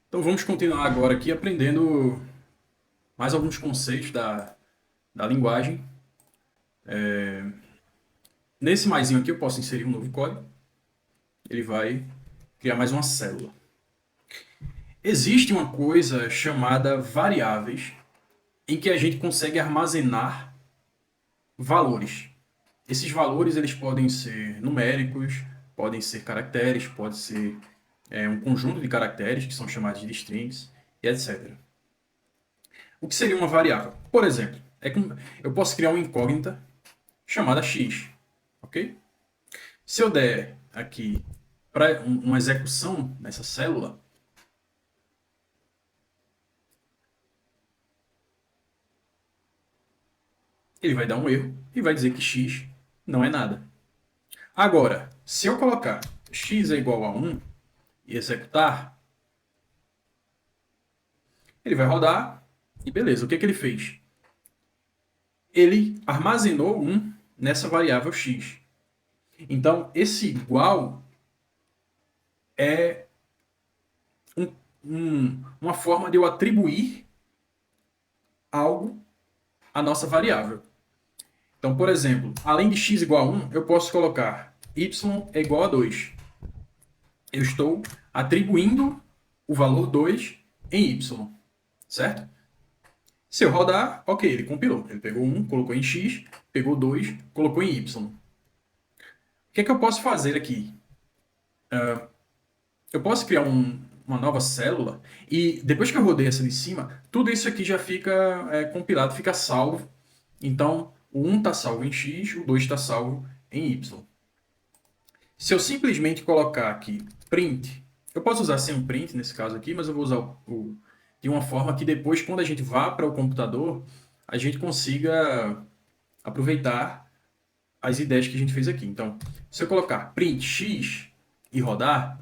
Então vamos continuar agora aqui aprendendo mais alguns conceitos da linguagem. Nesse maisinho aqui eu posso inserir um novo código. Ele vai criar mais uma célula. Existe uma coisa chamada variáveis em que a gente consegue armazenar valores. Esses valores eles podem ser numéricos, podem ser caracteres, pode ser um conjunto de caracteres que são chamados de strings e etc. O que seria uma variável? Por exemplo, eu posso criar uma incógnita chamada x, ok? Se eu der aqui para uma execução nessa célula, ele vai dar um erro e vai dizer que x não é nada. Agora, se eu colocar x é igual a 1 e executar, ele vai rodar e beleza. O que ele fez? Ele armazenou 1 nessa variável x. Então, esse igual é uma forma de eu atribuir algo à nossa variável. Então, por exemplo, além de x igual a 1, eu posso colocar y é igual a 2. Eu estou atribuindo o valor 2 em y, certo? Se eu rodar, ok, ele compilou. Ele pegou 1, colocou em x, pegou 2, colocou em y. O que eu posso fazer aqui? Eu posso criar uma nova célula e depois que eu rodei essa de cima, tudo isso aqui já fica compilado, fica salvo. Então, o 1 está salvo em x, o 2 está salvo em y. Se eu simplesmente colocar aqui print, eu posso usar sem um print nesse caso aqui, mas eu vou usar de uma forma que depois, quando a gente vá para o computador, a gente consiga aproveitar as ideias que a gente fez aqui. Então, se eu colocar print x e rodar,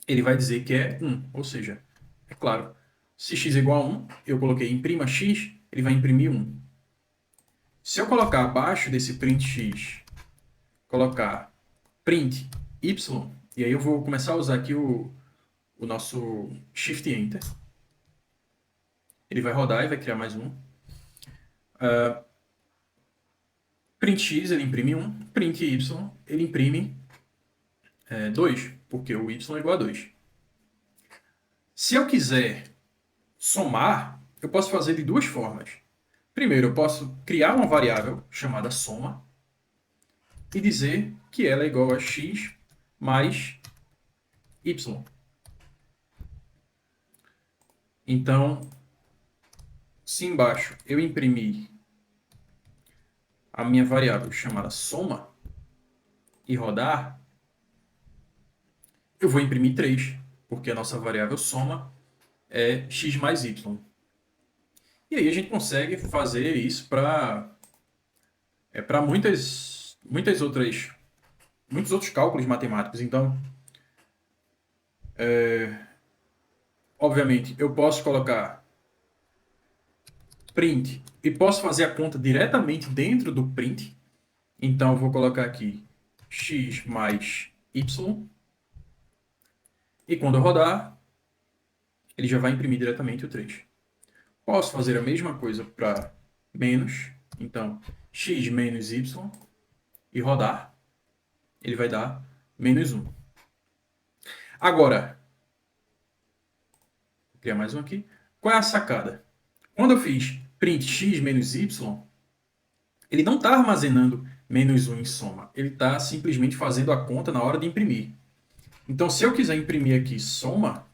ele vai dizer que é 1. Ou seja, é claro, se x é igual a 1, eu coloquei imprima x, ele vai imprimir 1. Se eu colocar abaixo desse print x, colocar print y, e aí eu vou começar a usar aqui o nosso Shift Enter. Ele vai rodar e vai criar mais um. Print x, ele imprime 1. Print y, ele imprime 2, porque o y é igual a 2. Se eu quiser somar, eu posso fazer de duas formas. Primeiro, eu posso criar uma variável chamada soma e dizer que ela é igual a x mais y. Então, se embaixo eu imprimir a minha variável chamada soma e rodar, eu vou imprimir 3, porque a nossa variável soma é x mais y. E aí a gente consegue fazer isso para muitos outros cálculos matemáticos. Então, obviamente, eu posso colocar print e posso fazer a conta diretamente dentro do print. Então, eu vou colocar aqui x mais y. E quando eu rodar, ele já vai imprimir diretamente o 3. Posso fazer a mesma coisa para menos. Então, x menos y e rodar. Ele vai dar menos 1. Agora, vou criar mais um aqui. Qual é a sacada? Quando eu fiz print x menos y, ele não está armazenando menos 1 em soma. Ele está simplesmente fazendo a conta na hora de imprimir. Então, se eu quiser imprimir aqui soma,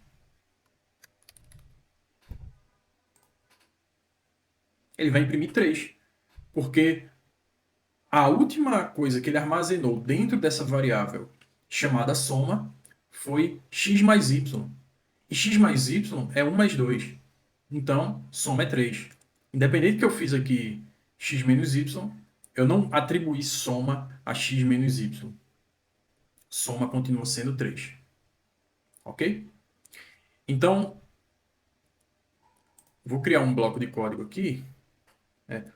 ele vai imprimir 3. Porque a última coisa que ele armazenou dentro dessa variável chamada soma foi x mais y. E x mais y é 1 mais 2. Então, soma é 3. Independente que eu fiz aqui x menos y, eu não atribuí soma a x menos y. Soma continua sendo 3. Ok? Então, vou criar um bloco de código aqui.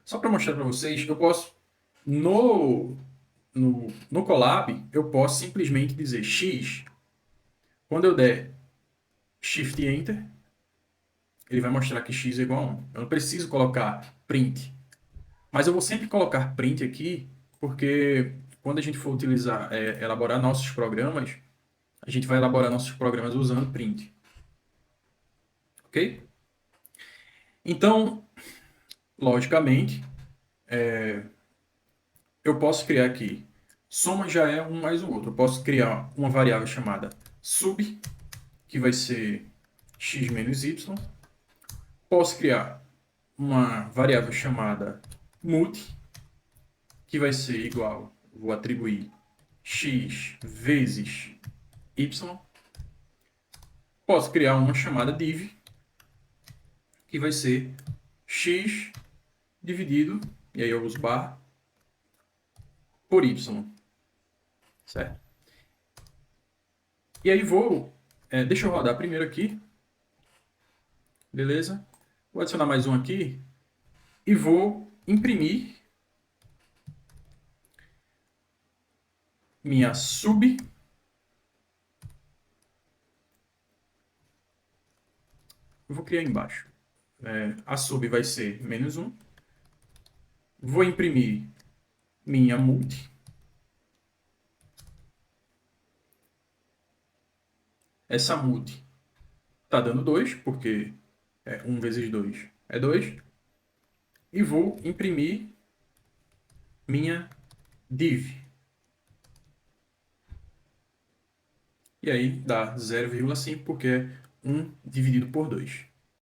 Só para mostrar para vocês, eu posso, no Colab, eu posso simplesmente dizer x. Quando eu der Shift Enter, ele vai mostrar que x é igual a 1. Eu não preciso colocar print. Mas eu vou sempre colocar print aqui, porque quando a gente for utilizar, elaborar nossos programas, a gente vai elaborar nossos programas usando print. Ok? Então, logicamente, eu posso criar aqui, soma já é um mais o outro. Eu posso criar uma variável chamada sub, que vai ser x menos y. Posso criar uma variável chamada multi, que vai ser igual, vou atribuir x vezes y. Posso criar uma chamada div, que vai ser x dividido, e aí eu uso barra, por y, certo? E aí deixa eu rodar primeiro aqui, beleza? Vou adicionar mais um aqui e vou imprimir minha sub. Eu vou criar embaixo. A sub vai ser menos 1. Vou imprimir minha multi. Essa multi está dando 2, porque 1 vezes 2 é 2. E vou imprimir minha div. E aí dá 0,5, porque é 1 dividido por 2.